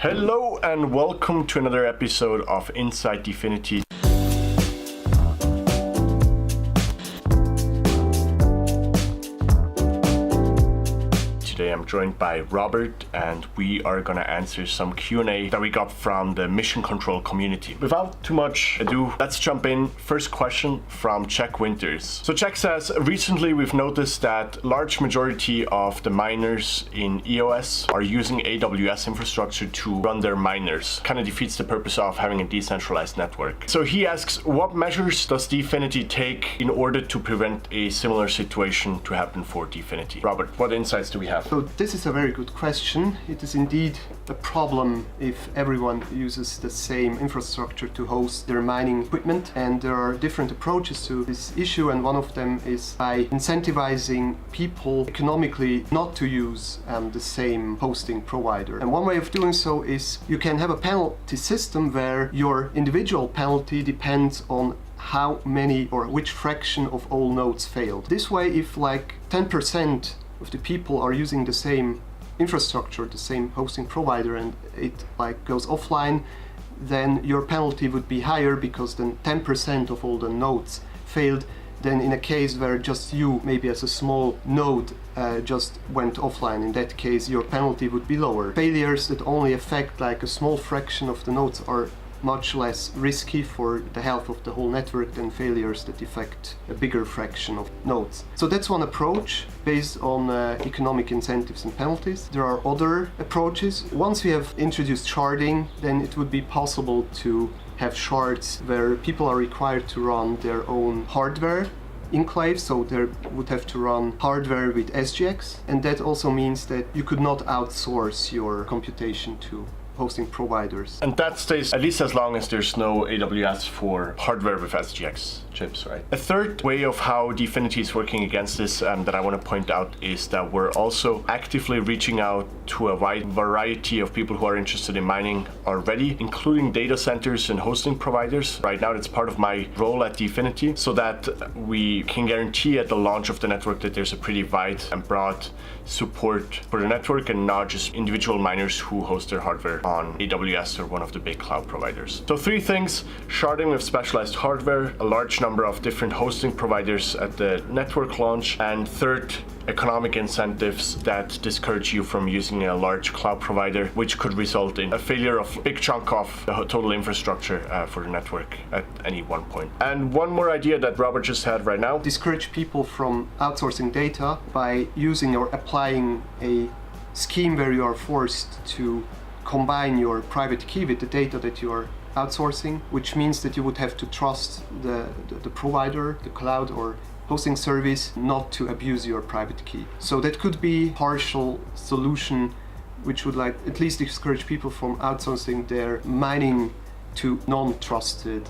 Hello and welcome to another episode of Inside DFINITY. Today I'm joined by Robert and we are going to answer some Q&A that we got from the mission control community. Without too much ado, let's jump in. First question from Jack Winters. So Jack says, recently we've noticed that large majority of the miners in EOS are using AWS infrastructure to run their miners. Kind of defeats the purpose of having a decentralized network. So he asks, what measures does DFINITY take in order to prevent a similar situation to happen for DFINITY? Robert, what insights do we have? So this is a very good question. It is indeed a problem if everyone uses the same infrastructure to host their mining equipment, and there are different approaches to this issue, and one of them is by incentivizing people economically not to use the same hosting provider. And one way of doing so is you can have a penalty system where your individual penalty depends on how many or which fraction of all nodes failed. This way, if like 10% of the people are using the same infrastructure, the same hosting provider, and it like goes offline, then your penalty would be higher because then 10% of all the nodes failed than in a case where just you, maybe as a small node, just went offline. In that case, your penalty would be lower. Failures that only affect like a small fraction of the nodes are much less risky for the health of the whole network than failures that affect a bigger fraction of nodes. So that's one approach based on economic incentives and penalties. There are other approaches. Once we have introduced sharding, then it would be possible to have shards where people are required to run their own hardware enclave, so they would have to run hardware with SGX, and that also means that you could not outsource your computation to hosting providers. And that stays at least as long as there's no AWS for hardware with SGX chips, right? A third way of how DFINITY is working against this that I want to point out is that we're also actively reaching out to a wide variety of people who are interested in mining already, including data centers and hosting providers. Right now, it's part of my role at DFINITY so that we can guarantee at the launch of the network that there's a pretty wide and broad support for the network and not just individual miners who host their hardware on AWS or one of the big cloud providers. So 3 things: sharding with specialized hardware, a large number of different hosting providers at the network launch, and third, economic incentives that discourage you from using a large cloud provider, which could result in a failure of a big chunk of the total infrastructure for the network at any one point. And one more idea that Robert just had right now: discourage people from outsourcing data by using or applying a scheme where you are forced to combine your private key with the data that you are outsourcing, which means that you would have to trust the provider, the cloud or hosting service, not to abuse your private key. So that could be a partial solution which would like at least discourage people from outsourcing their mining to non-trusted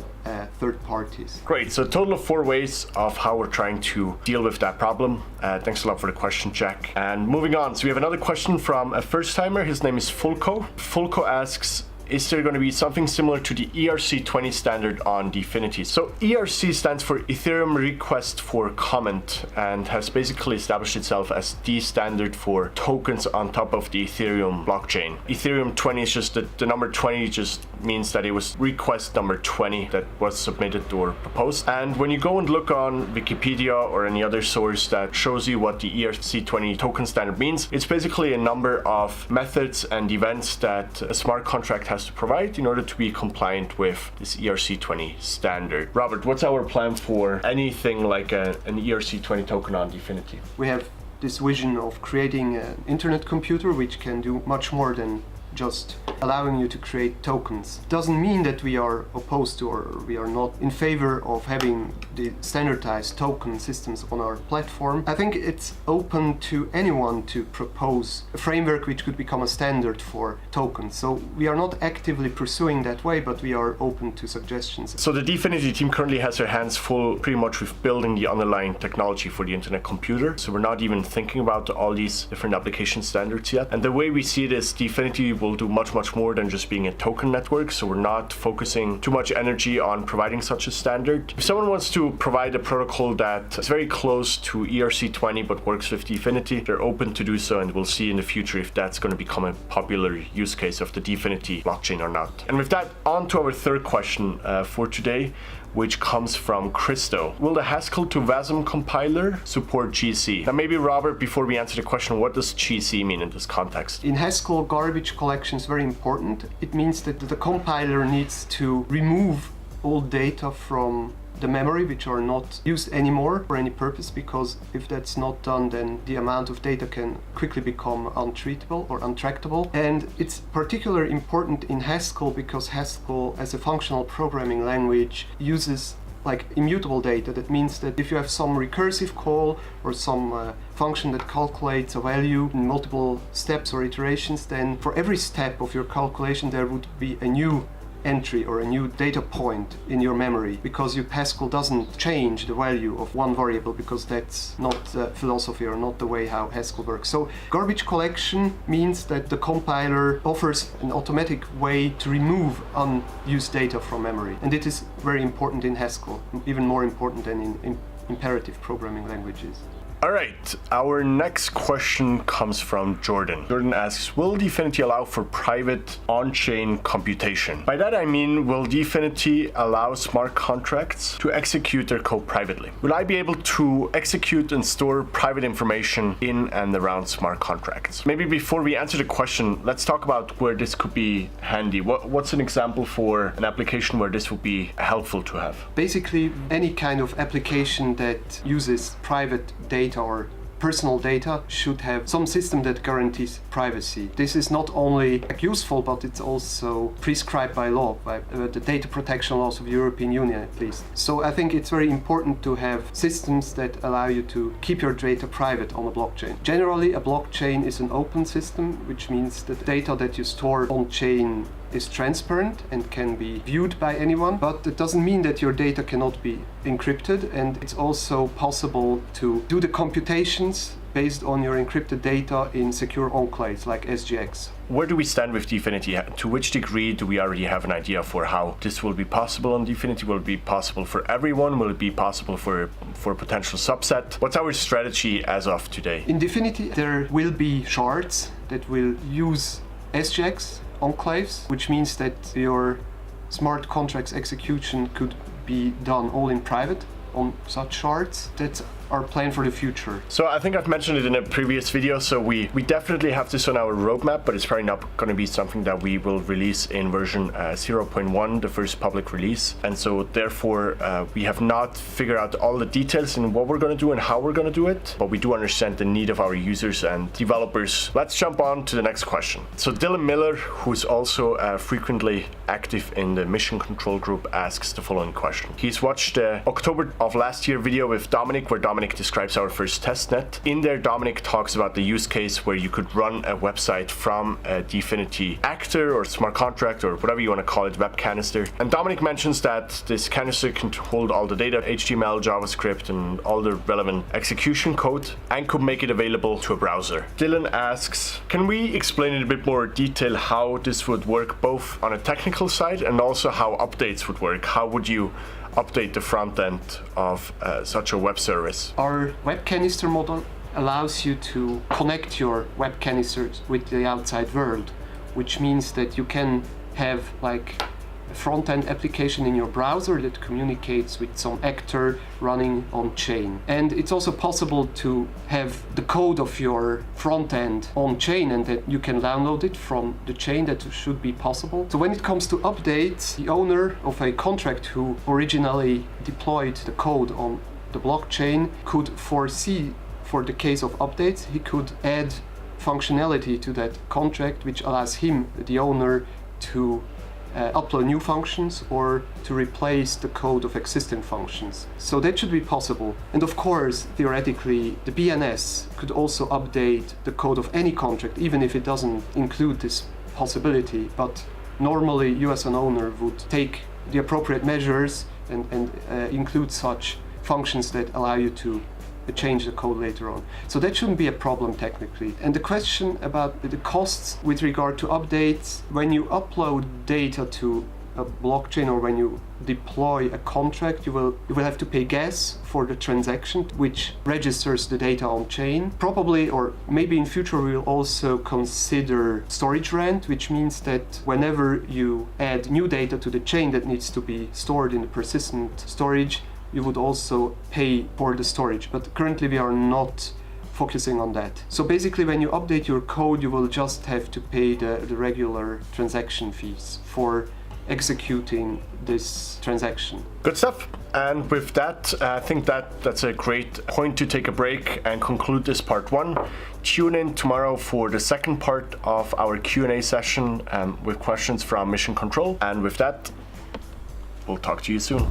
third parties. Great, so a total of 4 ways of how we're trying to deal with that problem. Thanks a lot for the question, Jack. And moving on, so we have another question from a first-timer. His name is Fulco. Fulco asks, is there going to be something similar to the ERC20 standard on DFINITY? So ERC stands for Ethereum Request for Comment and has basically established itself as the standard for tokens on top of the Ethereum blockchain. Ethereum 20 is just the number 20 just means that it was request number 20 that was submitted or proposed. And when you go and look on Wikipedia or any other source that shows you what the ERC20 token standard means, it's basically a number of methods and events that a smart contract has to provide in order to be compliant with this ERC20 standard. Robert, what's our plan for anything like an ERC20 token on DFINITY? We have this vision of creating an internet computer which can do much more than just allowing you to create tokens. Doesn't mean that we are opposed to or we are not in favor of having the standardized token systems on our platform. I think it's open to anyone to propose a framework which could become a standard for tokens. So we are not actively pursuing that way, but we are open to suggestions. So the DFINITY team currently has their hands full pretty much with building the underlying technology for the internet computer. So we're not even thinking about all these different application standards yet. And the way we see it is DFINITY will do much more than just being a token network, so we're not focusing too much energy on providing such a standard. If someone wants to to provide a protocol that is very close to ERC20 but works with DFINITY. They're open to do so, and we'll see in the future if that's going to become a popular use case of the DFINITY blockchain or not. And with that, on to our third question for today, which comes from Christo. Will the Haskell to WASM compiler support GC? Now maybe Robert, before we answer the question, what does GC mean in this context? In Haskell, garbage collection is very important. It means that the compiler needs to remove all data from the memory which are not used anymore for any purpose, because if that's not done, then the amount of data can quickly become untreatable or untractable. And it's particularly important in Haskell because Haskell, as a functional programming language, uses like immutable data. That means that if you have some recursive call or some function that calculates a value in multiple steps or iterations, then for every step of your calculation there would be a new entry or a new data point in your memory, because your Haskell doesn't change the value of one variable, because that's not the philosophy or not the way how Haskell works. So garbage collection means that the compiler offers an automatic way to remove unused data from memory, and it is very important in Haskell, even more important than in imperative programming languages. All right, our next question comes from Jordan. Jordan asks, will DFINITY allow for private on-chain computation? By that I mean, will DFINITY allow smart contracts to execute their code privately? Will I be able to execute and store private information in and around smart contracts? Maybe before we answer the question, let's talk about where this could be handy. What's an example for an application where this would be helpful to have? Basically, any kind of application that uses private data or personal data should have some system that guarantees privacy. This is not only useful, but it's also prescribed by law, by the data protection laws of the European Union at least. So I think it's very important to have systems that allow you to keep your data private on a blockchain. Generally, a blockchain is an open system, which means that the data that you store on chain is transparent and can be viewed by anyone, but it doesn't mean that your data cannot be encrypted, and it's also possible to do the computations based on your encrypted data in secure enclaves like SGX. Where do we stand with DFINITY? To which degree do we already have an idea for how this will be possible on DFINITY? Will it be possible for everyone? Will it be possible for a potential subset? What's our strategy as of today? In DFINITY, there will be shards that will use SGX enclaves, which means that your smart contracts execution could be done all in private on such shards. That's our plan for the future. So I think I've mentioned it in a previous video, so we definitely have this on our roadmap, but it's probably not going to be something that we will release in version 0.1, the first public release. And so therefore we have not figured out all the details in what we're going to do and how we're going to do it, but we do understand the need of our users and developers. Let's jump on to the next question. So Dylan Miller, who's also frequently active in the mission control group, asks the following question. He's watched the October of last year video with Dominic, where Dominic describes our first testnet. In there, Dominic talks about the use case where you could run a website from a DFINITY actor or smart contract or whatever you want to call it, web-canister. And Dominic mentions that this canister can hold all the data, HTML, JavaScript, and all the relevant execution code, and could make it available to a browser. Dylan asks, can we explain in a bit more detail how this would work both on a technical side and also how updates would work? How would you update the front end of such a web service? Our web-canister model allows you to connect your web-canisters with the outside world, which means that you can have like a front-end application in your browser that communicates with some actor running on chain. And it's also possible to have the code of your front-end on chain and that you can download it from the chain. That should be possible. So when it comes to updates, the owner of a contract who originally deployed the code on the blockchain could foresee, for the case of updates, he could add functionality to that contract which allows him, the owner, to upload new functions or to replace the code of existing functions. So that should be possible. And of course, theoretically, the BNS could also update the code of any contract, even if it doesn't include this possibility. But normally, you as an owner would take the appropriate measures and include such functions that allow you to change the code later on. So that shouldn't be a problem technically. And the question about the costs with regard to updates, when you upload data to a blockchain or when you deploy a contract, you will have to pay gas for the transaction which registers the data on chain. Probably, or maybe in future, we will also consider storage rent, which means that whenever you add new data to the chain that needs to be stored in the persistent storage, you would also pay for the storage. But currently we are not focusing on that. So basically, when you update your code, you will just have to pay the regular transaction fees for executing this transaction. Good stuff. And with that, I think that's a great point to take a break and conclude this part 1. Tune in tomorrow for the second part of our Q&A session with questions from Mission Control. And with that, we'll talk to you soon.